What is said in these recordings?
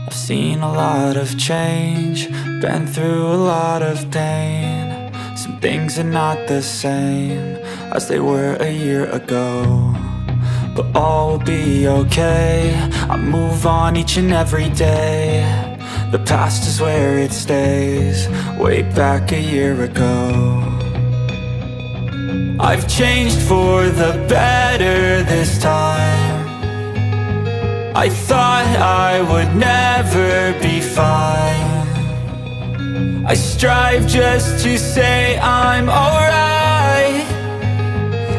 I've seen a lot of change, been through a lot of pain. Some things are not the same as they were a year ago, but all will be okay. I move on each and every day. The past is where it stays, way back a year ago. I've changed for the better this time. I thought I would never be fine. I strive just to say I'm alright,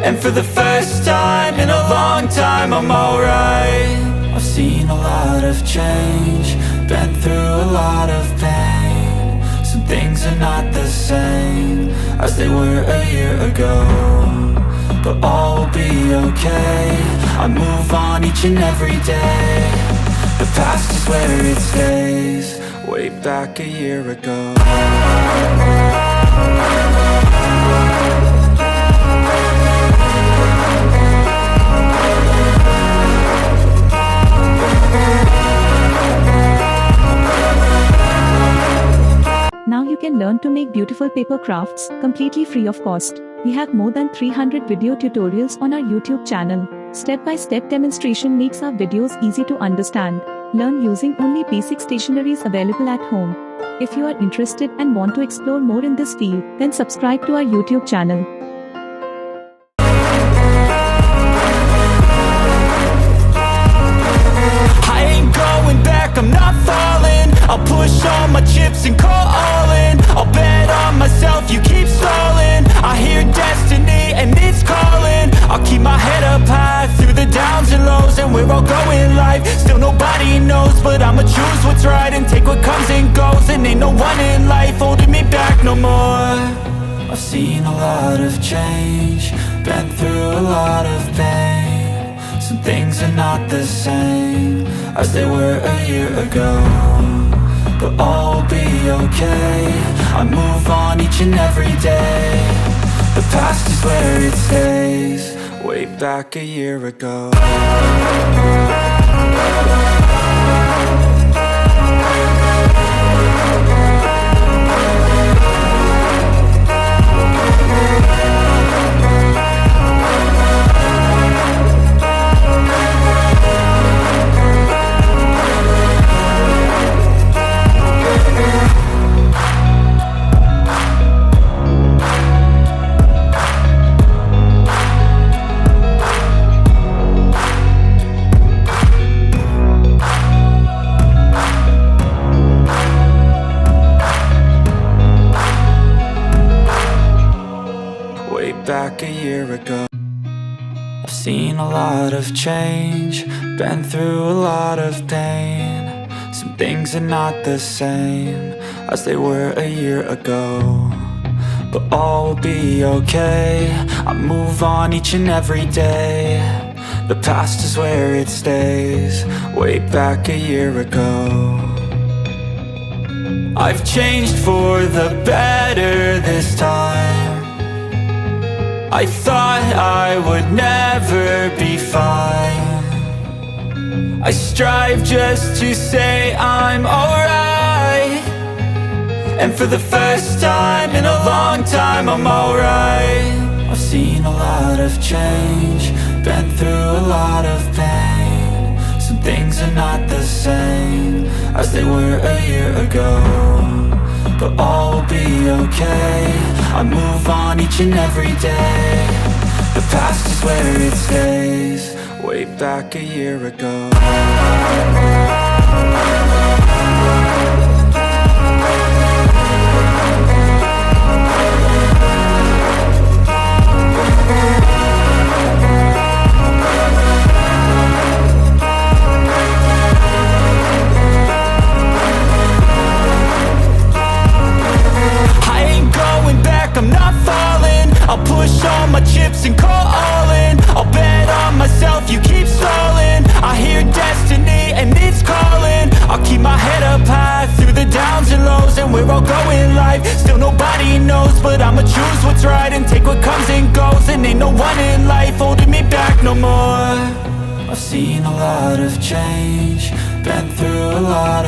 and for the first time in a long time I'm alright. I've seen a lot of change, been through a lot of pain. Some things are not the same as they were a year ago, but all will be okay. I move on each and every day. The past is where it stays, way back a year ago. Now you can learn to make beautiful paper crafts completely free of cost. We have more than 300 video tutorials on our YouTube channel. Step-by-step demonstration makes our videos easy to understand. Learn using only basic stationeries available at home. If you are interested and want to explore more in this field, then subscribe to our YouTube channel. I ain't going back, I'm not falling. I'll push all my chips and call all in. I'll bet on myself, you keep stalling. I hear destiny and it's calling. I'll keep my head up high through the downs and lows, and we're all going live. Still nobody knows, but I'ma choose what's right and take what comes and goes. And ain't no one in life holding me back no more. I've seen a lot of change, been through a lot of pain. Some things are not the same as they were a year ago, but all will be okay. I move on each and every day. The past is where it stays, way back a year ago. Back a year ago. I've seen a lot of change, been through a lot of pain. Some things are not the same as they were a year ago, but all will be okay. I move on each and every day. The past is where it stays, way back a year ago. I've changed for the better this time. I thought I would never be fine. I strive just to say I'm alright, and for the first time in a long time I'm alright. I've seen a lot of change, been through a lot of pain. Some things are not the same as they were a year ago, but all will be okay. I move on each and every day. The past is where it stays, way back a year ago. I'm not falling. I'll push all my chips and call all in. I'll bet on myself, you keep stalling. I hear destiny and it's calling. I'll keep my head up high through the downs and lows, and we're all going live. Still nobody knows, but I'ma choose what's right and take what comes and goes. And ain't no one in life holding me back no more. I've seen a lot of change, been through a lot